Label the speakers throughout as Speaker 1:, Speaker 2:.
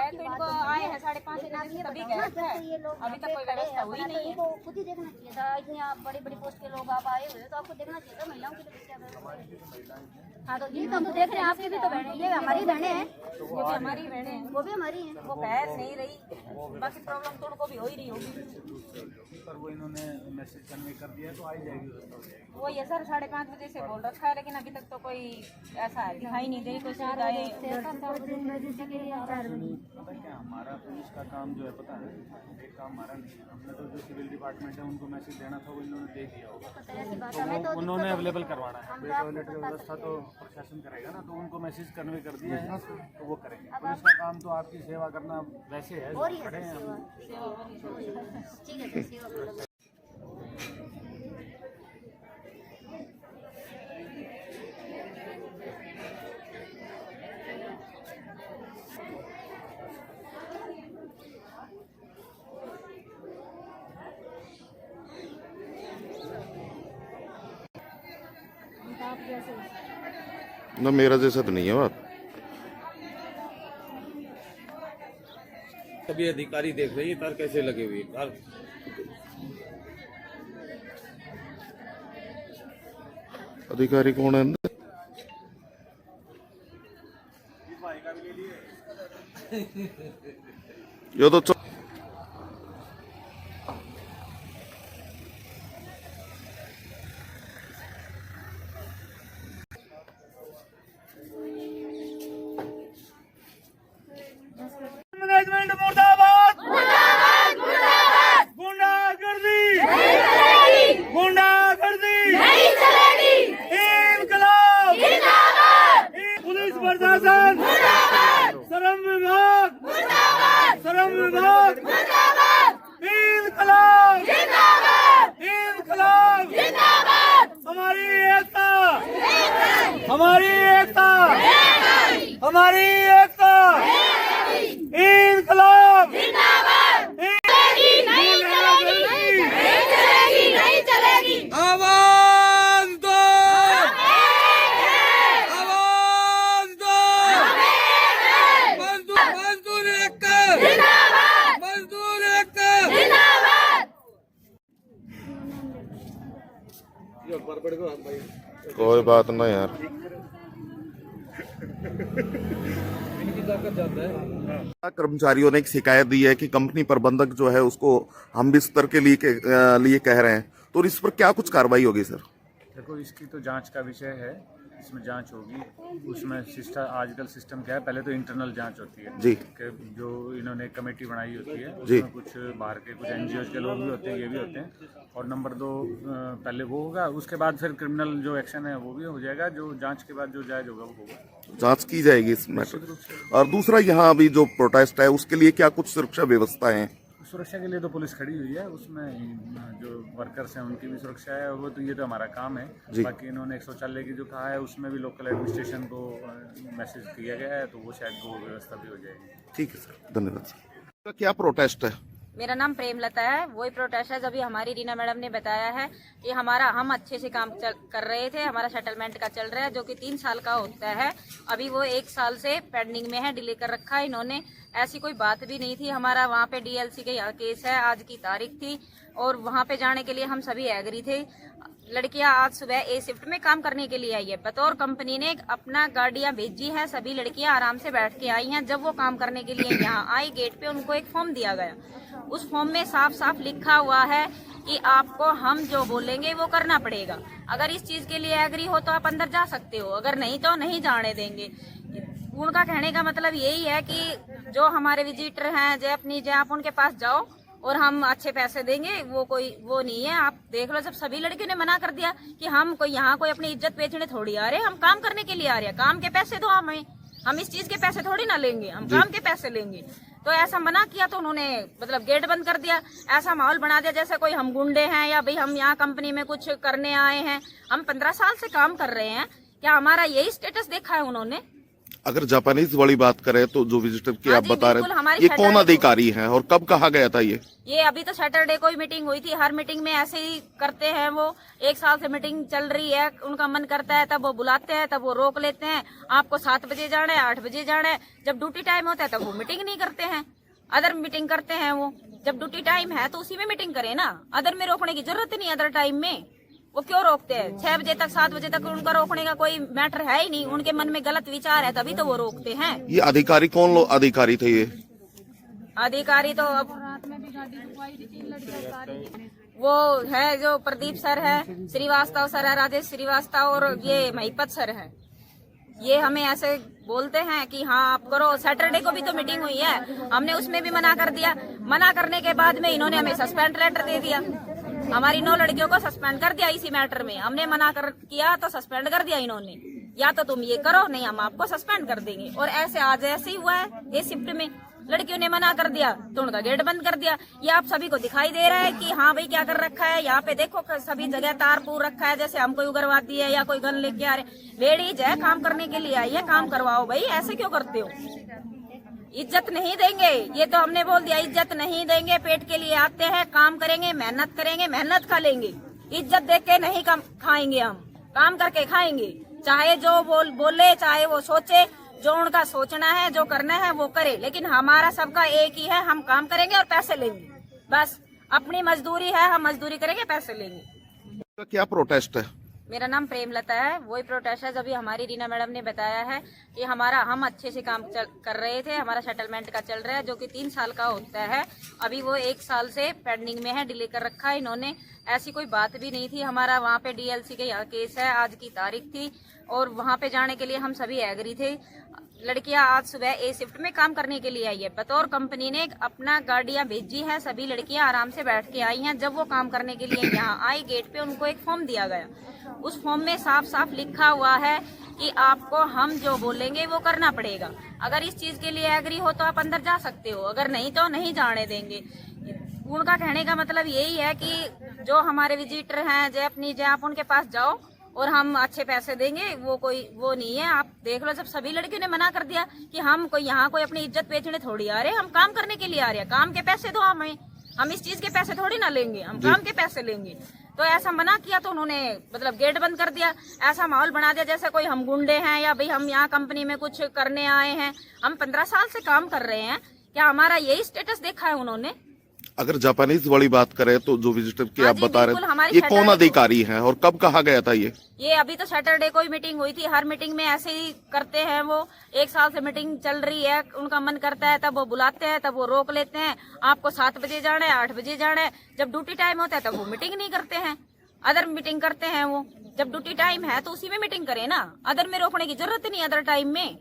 Speaker 1: तो इनको आए हैं 5:30 तभी गए थे, अभी तक कोई व्यवस्था हुई नहीं है।
Speaker 2: खुद ही देखना चाहिए था, इतनी आप बड़ी बड़ी पोस्ट के लोग आप आए हुए तो आपको देखना चाहिए था महिलाओं की क्या व्यवस्था है। हाँ तो जी तो देख रहे हैं, आपकी भी तो बहनें, ये हमारी बहनें हैं,
Speaker 1: वो भी हमारी बहनें हैं,
Speaker 2: वो भी हमारी हैं।
Speaker 1: वो कह नहीं रही, बाकी प्रॉब्लम तो उनको भी हो ही रही होगी।
Speaker 3: पर वो इन्होंने मैसेज कन्वे कर दिया तो आ ही जाएगी, व्यवस्था हो जाएगी।
Speaker 1: वो ये सर 5:30 बजे से बोल रखा है, लेकिन अभी तक तो कोई ऐसा है दिखाई नहीं दे रही कोई सुविधाएं।
Speaker 3: पता क्या हमारा पुलिस का काम जो है पता है, एक काम हमारा नहीं है। हमने तो जो सिविल डिपार्टमेंट है उनको मैसेज देना था, वो इन्होंने दे दिया होगा, तो उन्होंने अवेलेबल करवाना है। टॉयलेट की व्यवस्था तो प्रशासन करेगा ना, तो उनको मैसेज कन्वे कर दिया है तो वो करेंगे। पुलिस का काम तो आपकी सेवा करना वैसे है, खड़े हैं हम।
Speaker 2: ठीक है सर, सेवा करो।
Speaker 4: ना मेरा जैसा तो नहीं है बात।
Speaker 5: सभी अधिकारी देख रहे हैं तार कैसे लगे हुए तार।
Speaker 4: अधिकारी कौन है अंदर? ये तो
Speaker 3: मैनेजमेंट मुर्दाबाद, गुंडागर्दी नहीं चलेगी, गुंडागर्दी नहीं चलेगी, इंकलाब जिंदाबाद, पुलिस प्रशासन मुर्दाबाद, श्रम विभाग मुर्दाबाद, श्रम विभाग मुर्दाबाद, इंकलाब जिंदाबाद, इंकलाब जिंदाबाद। हमारी एकता, हमारी एकता, हमारी एकता, इंकलाब जिंदाबाद, नहीं चलेगी, नहीं चलेगी, नहीं चलेगी।
Speaker 5: आवाज दो, आवाज दो, मजदूर एकता जिंदाबाद, मजदूर एकता जिंदाबाद।
Speaker 4: कोई बात ना यार। कर्मचारियों ने एक शिकायत दी है कि कंपनी प्रबंधक जो है उसको हम बिस्तर के लिए कह रहे हैं, तो इस पर क्या कुछ कार्रवाई होगी सर?
Speaker 3: देखो इसकी तो जांच का विषय है, इसमें जांच होगी। उसमें सिस्टम, आजकल सिस्टम क्या है, पहले तो इंटरनल जांच होती है
Speaker 4: जी,
Speaker 3: कि जो इन्होंने एक कमेटी बनाई होती है,
Speaker 4: जी,
Speaker 3: उसमें कुछ बाहर के कुछ एनजीओ के लोग भी होते हैं, ये भी होते हैं। और नंबर 2 पहले वो होगा, उसके बाद फिर क्रिमिनल जो एक्शन है वो भी हो जाएगा, जो जांच के बाद जो जायज होगा वो होगा,
Speaker 4: जांच की जाएगी इस मैटर। और दूसरा, यहाँ अभी जो प्रोटेस्ट है उसके लिए क्या कुछ सुरक्षा व्यवस्था है?
Speaker 3: सुरक्षा के लिए तो पुलिस खड़ी हुई है, उसमें जो वर्कर्स हैं उनकी भी सुरक्षा है, वो तो ये तो हमारा काम है। बाकी इन्होंने एक शौचालय की जो कहा है उसमें भी लोकल एडमिनिस्ट्रेशन को मैसेज किया गया है, तो वो शायद वो व्यवस्था भी हो जाएगी।
Speaker 4: ठीक है सर, धन्यवाद सर। क्या प्रोटेस्ट है?
Speaker 1: मेरा नाम प्रेमलता है, वही प्रोटेस्ट है। अभी हमारी रीना मैडम ने बताया है कि हम अच्छे से काम कर रहे थे, हमारा सेटलमेंट का चल रहा है जो कि 3 साल का होता है, अभी वो 1 साल से पेंडिंग में है, डिले कर रखा है इन्होंने। ऐसी कोई बात भी नहीं थी। हमारा वहाँ पे डीएलसी के यहाँ केस है, आज की तारीख थी और वहाँ पे जाने के लिए हम सभी एग्री थे। लड़कियां आज सुबह ए शिफ्ट में काम करने के लिए आई है, बतौर कंपनी ने अपना गाड़ियां भेजी है, सभी लड़कियां आराम से बैठ के आई हैं। जब वो काम करने के लिए यहाँ आई, गेट पे उनको एक फॉर्म दिया गया, उस फॉर्म में साफ साफ लिखा हुआ है कि आपको हम जो बोलेंगे वो करना पड़ेगा। अगर इस चीज के लिए एग्री हो तो आप अंदर जा सकते हो, अगर नहीं तो नहीं जाने देंगे। उनका कहने का मतलब यही है कि जो हमारे विजिटर हैं, जय आप उनके पास जाओ और हम अच्छे पैसे देंगे, वो नहीं है। आप देख लो, जब सभी लड़कियों ने मना कर दिया कि हम यहाँ कोई अपनी इज्जत बेचने थोड़ी आ रहे हैं, हम काम करने के लिए आ रहे हैं, काम के पैसे दो हमें, हम इस चीज के पैसे थोड़ी ना लेंगे, हम काम के पैसे लेंगे। तो ऐसा मना किया तो उन्होंने मतलब गेट बंद कर दिया। ऐसा माहौल बना दिया जैसे कोई हम गुंडे हैं या भाई हम यहाँ कंपनी में कुछ करने आए हैं। हम 15 साल से काम कर रहे हैं, क्या हमारा यही स्टेटस देखा है उन्होंने?
Speaker 4: अगर जापानीज वाली बात करें तो जो विजिटर की
Speaker 1: हाँ
Speaker 4: आप
Speaker 1: जी,
Speaker 4: बता
Speaker 1: बिल्कुल,
Speaker 4: रहे हैं,
Speaker 1: हमारी
Speaker 4: ये कौन
Speaker 1: सैटरडे
Speaker 4: अधिकारी हैं और कब कहा गया था
Speaker 1: ये अभी तो सैटरडे को ही मीटिंग हुई थी। हर मीटिंग में ऐसे ही करते हैं वो। 1 साल से मीटिंग चल रही है, उनका मन करता है तब वो बुलाते हैं, तब वो रोक लेते हैं। आपको 7 बजे जाना है, 8 बजे जाना है। जब ड्यूटी टाइम होता है तब वो मीटिंग नहीं करते हैं, अदर मीटिंग करते हैं वो। जब ड्यूटी टाइम है तो उसी में मीटिंग करें ना, अदर में रोकने की जरूरत नहीं। अदर टाइम में वो क्यों रोकते हैं? 6 बजे तक 7 बजे तक उनका रोकने का कोई मैटर है ही नहीं। उनके मन में गलत विचार है तभी तो वो रोकते हैं।
Speaker 4: ये अधिकारी कौन लोग अधिकारी थे? ये
Speaker 1: अधिकारी तो अब वो है जो प्रदीप सर है, श्रीवास्तव सर है, राजेश श्रीवास्तव और ये महिपत सर है। ये हमें ऐसे बोलते हैं कि हाँ आप करो। सैटरडे को भी तो मीटिंग हुई है, हमने उसमें भी मना कर दिया। मना करने के बाद में इन्होंने हमें सस्पेंड लेटर दे दिया। हमारी 9 लड़कियों को सस्पेंड कर दिया इसी मैटर में। हमने मना कर किया तो सस्पेंड कर दिया इन्होंने, या तो तुम ये करो नहीं हम आपको सस्पेंड कर देंगे। और ऐसे आज ऐसे ही हुआ है। ये शिफ्ट में लड़कियों ने मना कर दिया तो उनका गेट बंद कर दिया। ये आप सभी को दिखाई दे रहा है कि हाँ भाई क्या कर रखा है। यहाँ पे देखो सभी जगह तार पूर रखा है जैसे हम कोई उग्रवादी है या कोई गन लेके आ रहे। लेडीज है, काम करने के लिए आई है, काम करवाओ भाई। ऐसे क्यों करते हो? इज्जत नहीं देंगे, ये तो हमने बोल दिया, इज्जत नहीं देंगे। पेट के लिए आते हैं, काम करेंगे, मेहनत खा लेंगे। इज्जत देख के नहीं खाएंगे, हम काम करके खाएंगे। चाहे जो बोले, चाहे वो सोचे, जो उनका सोचना है, जो करना है वो करे। लेकिन हमारा सबका एक ही है, हम काम करेंगे और पैसे लेंगे। बस अपनी मजदूरी है, हम मजदूरी करेंगे, पैसे लेंगे।
Speaker 4: क्या प्रोटेस्ट है?
Speaker 1: मेरा नाम प्रेमलता है। वही प्रोटेस्ट है जब भी हमारी रीना मैडम ने बताया है कि हम अच्छे से काम कर रहे थे। हमारा सेटलमेंट का चल रहा है जो कि 3 साल का होता है। अभी वो 1 साल से पेंडिंग में है, डिले कर रखा है इन्होंने। ऐसी कोई बात भी नहीं थी। हमारा वहाँ पे डीएलसी के यहाँ केस है, आज की तारीख थी और वहाँ पे जाने के लिए हम सभी एग्री थे। लड़कियां आज सुबह ए शिफ्ट में काम करने के लिए आई है। बतौर कंपनी ने अपना गाड़ियां भेजी है, सभी लड़कियां आराम से बैठ के आई हैं। जब वो काम करने के लिए यहाँ आई, गेट पे उनको एक फॉर्म दिया गया। उस फॉर्म में साफ साफ लिखा हुआ है कि आपको हम जो बोलेंगे वो करना पड़ेगा। अगर इस चीज के लिए एग्री हो तो आप अंदर जा सकते हो, अगर नहीं तो नहीं जाने देंगे। उनका कहने का मतलब यही है कि जो हमारे विजिटर हैं, जय आप उनके पास जाओ और हम अच्छे पैसे देंगे। वो नहीं है। आप देख लो, जब सभी लड़कियों ने मना कर दिया कि हम यहाँ कोई अपनी इज्जत बेचने थोड़ी आ रहे हैं, हम काम करने के लिए आ रहे हैं। काम के पैसे दो हमें, हम इस चीज के पैसे थोड़ी ना लेंगे, हम काम के पैसे लेंगे। तो ऐसा मना किया तो उन्होंने मतलब गेट बंद कर दिया। ऐसा माहौल बना दिया जैसे कोई हम गुंडे हैं या भाई हम यहाँ कंपनी में कुछ करने आए हैं। हम 15 साल से काम कर रहे हैं, क्या हमारा यही स्टेटस देखा है उन्होंने?
Speaker 4: अगर जापानीज वाली बात करें तो जो विजिटर की
Speaker 1: हाँ
Speaker 4: आप
Speaker 1: जी,
Speaker 4: बता रहे
Speaker 1: बिल्कुल,
Speaker 4: हैं,
Speaker 1: हमारी
Speaker 4: ये कौन
Speaker 1: सैटरडे
Speaker 4: अधिकारी हैं और कब कहा गया था?
Speaker 1: ये अभी तो सैटरडे को ही मीटिंग हुई थी। हर मीटिंग में ऐसे ही करते हैं वो। 1 साल से मीटिंग चल रही है, उनका मन करता है तब वो बुलाते हैं, तब वो रोक लेते हैं। आपको 7 बजे जाना है, 8 बजे जाना है। जब ड्यूटी टाइम होता है तब वो मीटिंग नहीं करते हैं, अदर मीटिंग करते हैं वो। जब ड्यूटी टाइम है तो उसी में मीटिंग करें ना, अदर में रोकने की जरूरत नहीं। अदर टाइम में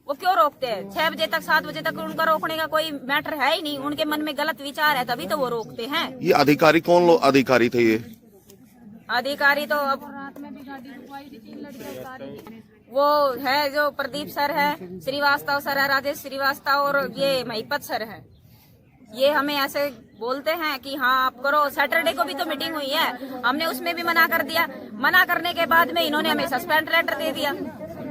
Speaker 1: वो क्यों रोकते हैं? 6 बजे तक 7 बजे तक उनका रोकने का कोई मैटर है ही नहीं। उनके मन में गलत विचार है तभी तो वो रोकते हैं।
Speaker 4: ये अधिकारी कौन लोग अधिकारी थे? ये
Speaker 1: अधिकारी तो अब वो है जो प्रदीप सर है, श्रीवास्तव सर है, राजेश श्रीवास्तव और ये महिपत सर है। ये हमें ऐसे बोलते हैं कि हाँ आप करो। सैटरडे को भी तो मीटिंग हुई है, हमने उसमें भी मना कर दिया। मना करने के बाद में इन्होंने हमें सस्पेंड लेटर दे दिया।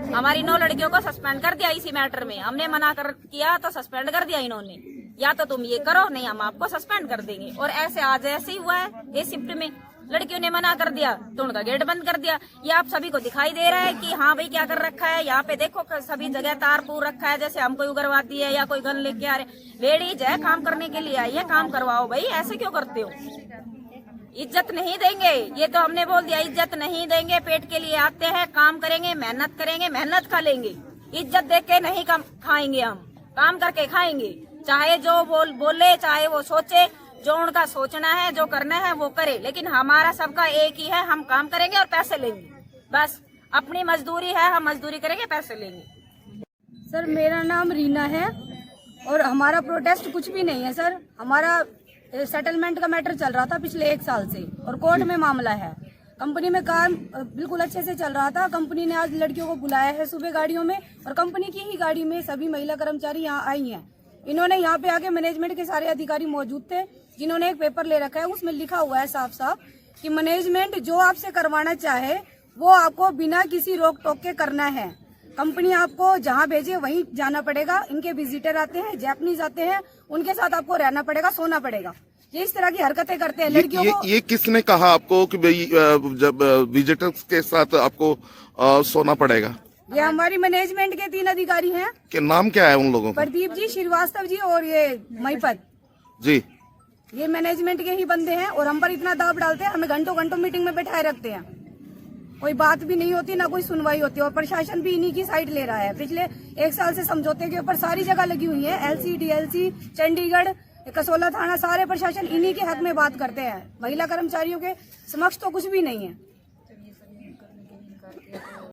Speaker 1: हमारी 9 लड़कियों को सस्पेंड कर दिया इसी मैटर में। हमने मना कर किया तो सस्पेंड कर दिया इन्होंने, या तो तुम ये करो नहीं हम आपको सस्पेंड कर देंगे। और ऐसे आज ऐसे ही हुआ है। ये शिफ्ट में लड़कियों ने मना कर दिया तो उनका गेट बंद कर दिया। ये आप सभी को दिखाई दे रहा है कि हाँ भाई क्या कर रखा है। यहाँ पे देखो सभी जगह तार पूर रखा है जैसे हम कोई उग्रवादी है या कोई गन लेके आ रहे। लेडीज है, काम करने के लिए आई है, काम करवाओ भाई। ऐसे क्यों करते हो? इज्जत नहीं देंगे, ये तो हमने बोल दिया, इज्जत नहीं देंगे। पेट के लिए आते हैं, काम करेंगे, मेहनत खा लेंगे। इज्जत देख के नहीं खाएंगे, हम काम करके खाएंगे। चाहे जो बोले, चाहे वो सोचे, जो उनका सोचना है, जो करना है वो करे। लेकिन हमारा सबका एक ही है, हम काम करेंगे और पैसे लेंगे। बस अपनी मजदूरी है, हम मजदूरी करेंगे, पैसे लेंगे।
Speaker 6: सर मेरा नाम रीना है और हमारा प्रोटेस्ट कुछ भी नहीं है सर। हमारा सेटलमेंट का मैटर चल रहा था पिछले 1 साल से और कोर्ट में मामला है। कंपनी में काम बिल्कुल अच्छे से चल रहा था। कंपनी ने आज लड़कियों को बुलाया है सुबह गाड़ियों में और कंपनी की ही गाड़ी में सभी महिला कर्मचारी यहाँ आई हैं। इन्होंने यहाँ पे आके मैनेजमेंट के सारे अधिकारी मौजूद थे, जिन्होंने एक पेपर ले रखा है, उसमें लिखा हुआ है साफ साफ कि मैनेजमेंट जो आपसे करवाना चाहे वो आपको बिना किसी रोक टोक के करना है। कंपनी आपको जहाँ भेजे वहीं जाना पड़ेगा। इनके विजिटर आते हैं, जैपनीज आते हैं, उनके साथ आपको रहना पड़ेगा, सोना पड़ेगा। ये इस तरह की हरकतें करते हैं लड़कियों को।
Speaker 4: ये किसने कहा आपको कि भाई जब विजिटर्स के साथ आपको सोना पड़ेगा?
Speaker 6: ये हमारी मैनेजमेंट के 3 अधिकारी हैं।
Speaker 4: कि नाम क्या है उन लोगों का?
Speaker 6: प्रदीप जी, श्रीवास्तव जी और ये महिपत
Speaker 4: जी।
Speaker 6: ये मैनेजमेंट के ही बंदे हैं और हम पर इतना दबाव डालते हैं, हमें घंटों घंटों मीटिंग में बैठाए रखते हैं। कोई बात भी नहीं होती, ना कोई सुनवाई होती है और प्रशासन भी इन्हीं की साइड ले रहा है। पिछले 1 साल से समझौते के ऊपर सारी जगह लगी हुई है, LC, DLC, चंडीगढ़, कसोला थाना, सारे प्रशासन इन्हीं के हक में बात करते हैं। महिला कर्मचारियों के समक्ष तो कुछ भी नहीं है।